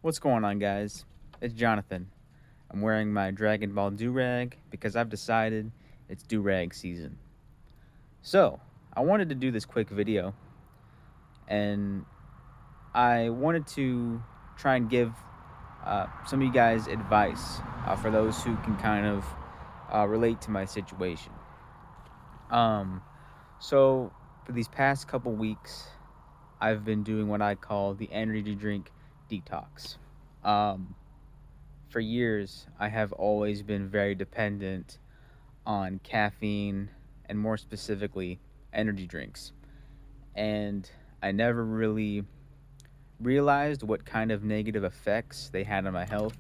What's going on, guys? It's Jonathan. I'm wearing my Dragon Ball do-rag because I've decided it's do-rag season. So, I wanted to do this quick video, and I wanted to try and give some of you guys advice for those who can kind of relate to my situation. Um, so, for these past couple weeks, I've been doing what I call the energy drink detox. Um, for years, I have always been very dependent on caffeine and more specifically, energy drinks. And I never really realized what kind of negative effects they had on my health.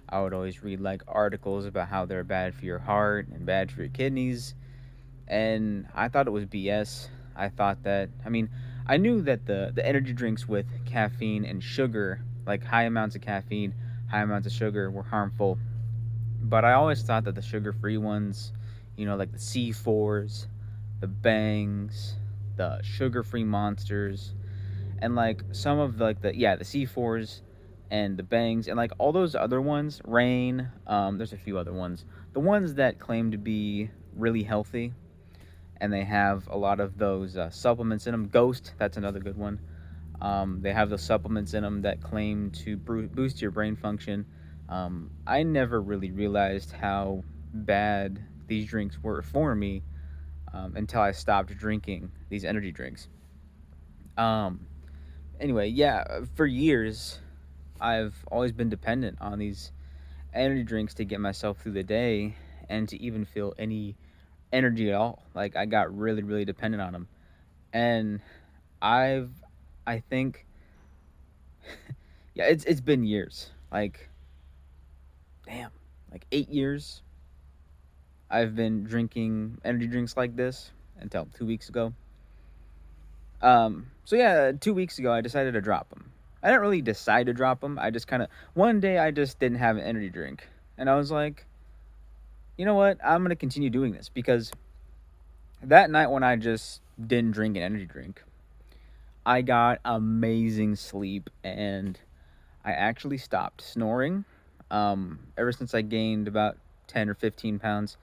I would always read like articles about how they're bad for your heart and bad for your kidneys. And I thought it was BS. I knew that the energy drinks with caffeine and sugar, like high amounts of caffeine, high amounts of sugar, were harmful. But I always thought that the sugar-free ones, like the C4s, the Bangs, the sugar-free Monsters, and like some of the C4s and the Bangs and like all those other ones, Rain, there's a few other ones. The ones that claim to be really healthy and they have a lot of those supplements in them. Ghost, that's another good one. They have those supplements in them that claim to boost your brain function. I never really realized how bad these drinks were for me until I stopped drinking these energy drinks. Um, anyway, yeah, for years, I've always been dependent on these energy drinks to get myself through the day and to even feel any energy at all. Like, I got really, really dependent on them. And I've, I think, yeah, it's been years. Like, damn, like 8 years I've been drinking energy drinks like this until 2 weeks ago. So yeah, 2 weeks ago I decided to drop them. I didn't really decide to drop them. I just kind of one day I just didn't have an energy drink, and I was like, you know what? I'm gonna continue doing this because that night when I just didn't drink an energy drink, I got amazing sleep and I actually stopped snoring. Ever since I gained about 10 or 15 pounds,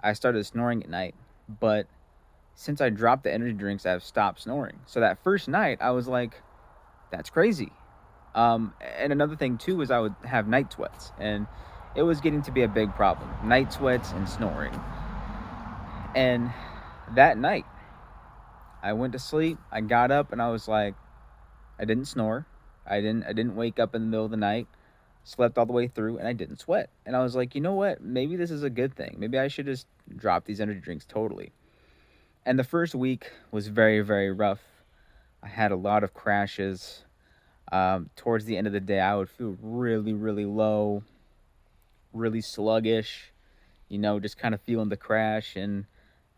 I started snoring at night, but since I dropped the energy drinks, I've stopped snoring. So that first night, I was like, that's crazy. And another thing too was I would have night sweats, and it was getting to be a big problem. Night sweats and snoring. And that night, I went to sleep. I got up, and I was like, I didn't snore. I didn't wake up in the middle of the night. Slept all the way through, and I didn't sweat. And I was like, you know what? Maybe this is a good thing. Maybe I should just drop these energy drinks totally. And the first week was very, very rough. I had a lot of crashes. Towards the end of the day, I would feel really, really low, really sluggish, just kind of feeling the crash. And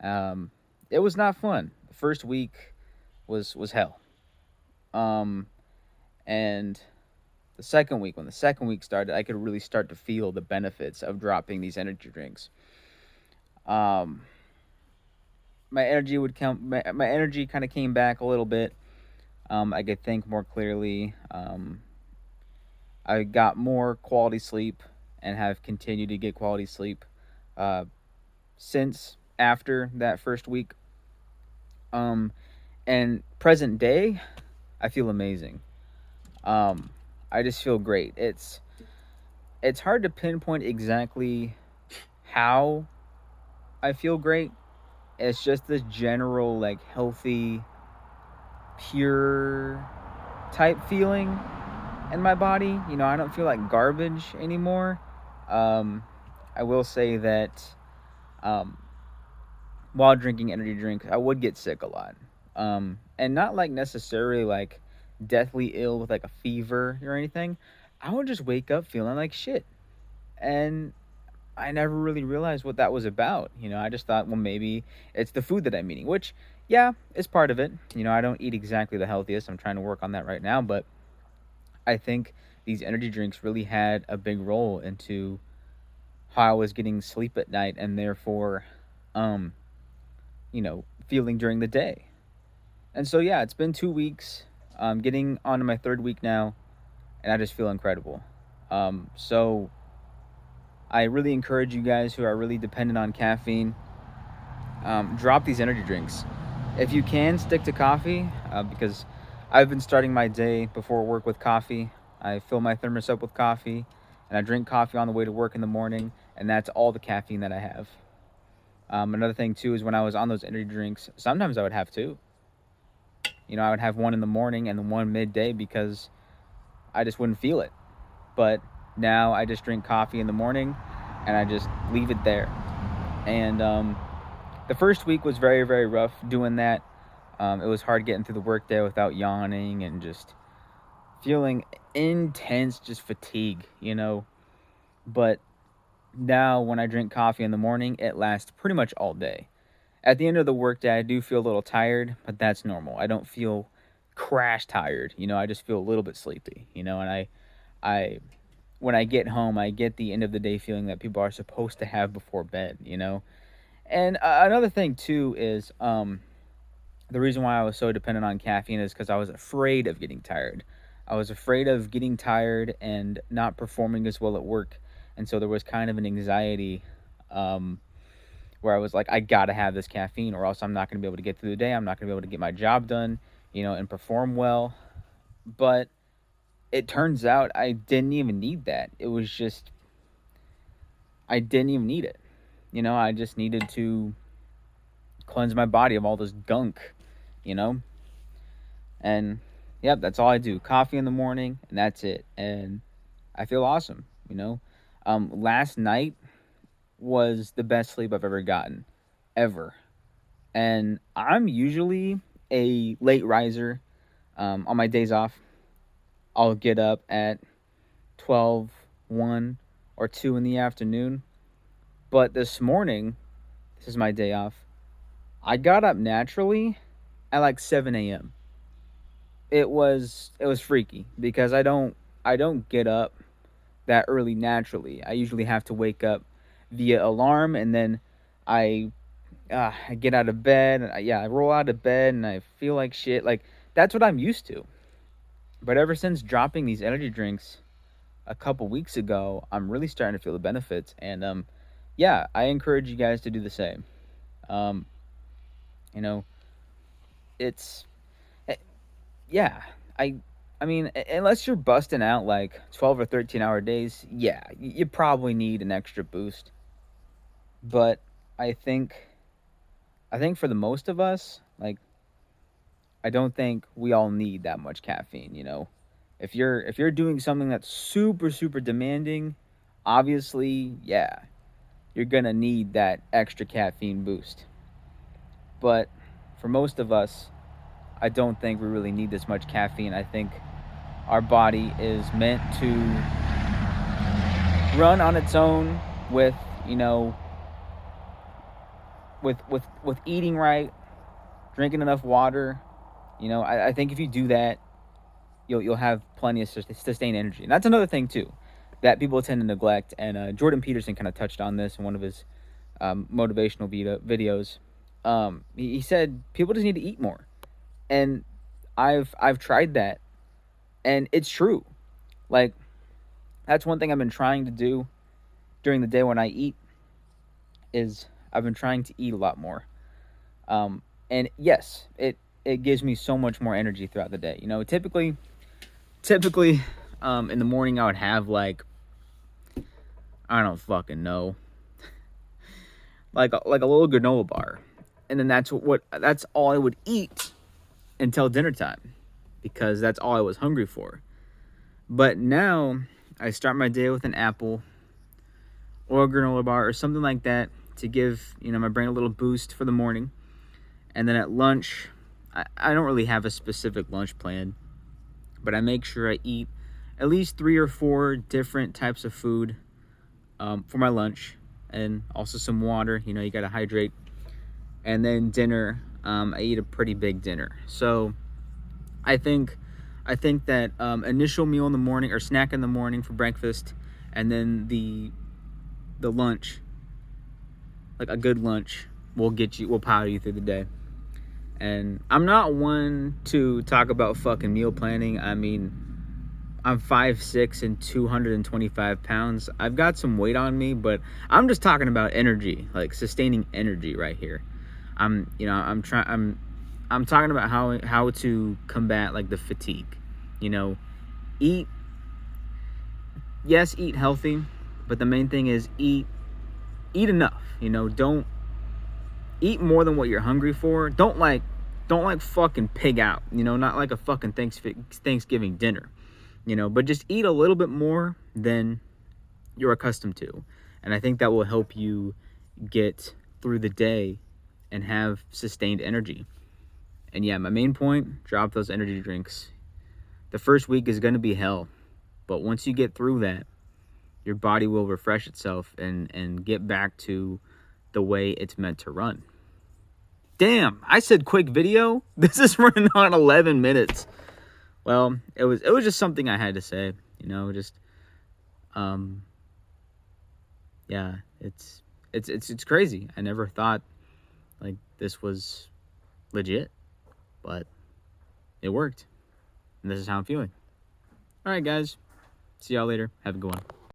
um, it was not fun. The first week was hell. Um, and the second week, when the second week started, I could really start to feel the benefits of dropping these energy drinks. Um, my energy would come. My energy kind of came back a little bit. I could think more clearly. I got more quality sleep and have continued to get quality sleep uh, since after that first week. Um, and present day, I feel amazing. Um, I just feel great. It's hard to pinpoint exactly how I feel great. It's just this general like healthy, pure type feeling in my body. I don't feel like garbage anymore. Um, I will say that um, while drinking energy drinks, I would get sick a lot. And not like necessarily like deathly ill with like a fever or anything. I would just wake up feeling like shit. And I never really realized what that was about. I just thought, well, maybe it's the food that I'm eating, which, yeah, is part of it. I don't eat exactly the healthiest. I'm trying to work on that right now, but I think these energy drinks really had a big role into how I was getting sleep at night and therefore, um, feeling during the day. And so, yeah, it's been 2 weeks. I'm getting onto my third week now, and I just feel incredible. So I really encourage you guys who are really dependent on caffeine, drop these energy drinks. If you can, stick to coffee, because I've been starting my day before work with coffee. I fill my thermos up with coffee, and I drink coffee on the way to work in the morning, and that's all the caffeine that I have. Another thing too is when I was on those energy drinks, sometimes I would have two. I would have one in the morning and then one midday because I just wouldn't feel it. But now I just drink coffee in the morning and I just leave it there. And the first week was very, very rough doing that. It was hard getting through the workday without yawning and just feeling intense, just fatigue. But now when I drink coffee in the morning, it lasts pretty much all day. At the end of the workday, I do feel a little tired, but that's normal. I don't feel crash tired. I just feel a little bit sleepy. And I when I get home, I get the end of the day feeling that people are supposed to have before bed. And another thing too is the reason why I was so dependent on caffeine is because I was afraid of getting tired. I was afraid of getting tired and not performing as well at work, and so there was kind of an anxiety. Where I was like, I gotta have this caffeine, or else I'm not gonna be able to get through the day. I'm not gonna be able to get my job done, and perform well. But it turns out I didn't even need that. It was just, I didn't even need it. I just needed to cleanse my body of all this gunk, you know? And yep, that's all I do. Coffee in the morning, and that's it. And I feel awesome. Last night was the best sleep I've ever gotten, ever. And I'm usually a late riser. On my days off, I'll get up at 12, 1, or 2 in the afternoon. But this morning, this is my day off, I got up naturally at like 7 a.m. It was freaky because I don't get up that early naturally. I usually have to wake up via alarm, and then I get out of bed, and I roll out of bed, and I feel like shit. Like, that's what I'm used to. But ever since dropping these energy drinks a couple weeks ago, I'm really starting to feel the benefits. And yeah, I encourage you guys to do the same. Um, you know, it's eh, yeah. I I mean, unless you're busting out like 12 or 13-hour days, yeah, you probably need an extra boost. But I think I think for the most of us, like, I don't think we all need that much caffeine. If you're doing something that's super super demanding, obviously, yeah, you're going to need that extra caffeine boost. But for most of us, I don't think we really need this much caffeine. I think our body is meant to run on its own with, you know, with eating right, drinking enough water. I think if you do that, you'll have plenty of sustained energy. And that's another thing too that people tend to neglect. And Jordan Peterson kind of touched on this in one of his motivational videos. He said people just need to eat more, and I've tried that, and it's true. Like, that's one thing I've been trying to do during the day when I eat is I've been trying to eat a lot more. And yes, it gives me so much more energy throughout the day. Typically, in the morning I would have like, I don't fucking know, like a little granola bar, and then that's all I would eat until dinner time, because that's all I was hungry for. But now I start my day with an apple or a granola bar or something like that to give my brain a little boost for the morning. And then at lunch, I don't really have a specific lunch plan, but I make sure I eat at least 3 or 4 different types of food for my lunch, and also some water. You got to hydrate. And then dinner, I eat a pretty big dinner. So I think that initial meal in the morning or snack in the morning for breakfast, and then the lunch, like a good lunch, will power you through the day. And I'm not one to talk about fucking meal planning. I mean, I'm 5'6" and 225 pounds. I've got some weight on me, but I'm just talking about energy, like sustaining energy right here. I'm talking about how to combat like the fatigue. You know, eat healthy, but the main thing is eat enough. You know, don't eat more than what you're hungry for. Don't like fucking pig out. You know, not like a fucking Thanksgiving dinner. You know, but just eat a little bit more than you're accustomed to. And I think that will help you get through the day and have sustained energy. And yeah, my main point, drop those energy drinks. The first week is going to be hell. But once you get through that, your body will refresh itself and get back to the way it's meant to run. Damn, I said quick video. This is running on 11 minutes. Well, it was just something I had to say, you know, just yeah, it's crazy. I never thought like this was legit, but it worked. And this is how I'm feeling. All right, guys. See y'all later. Have a good one.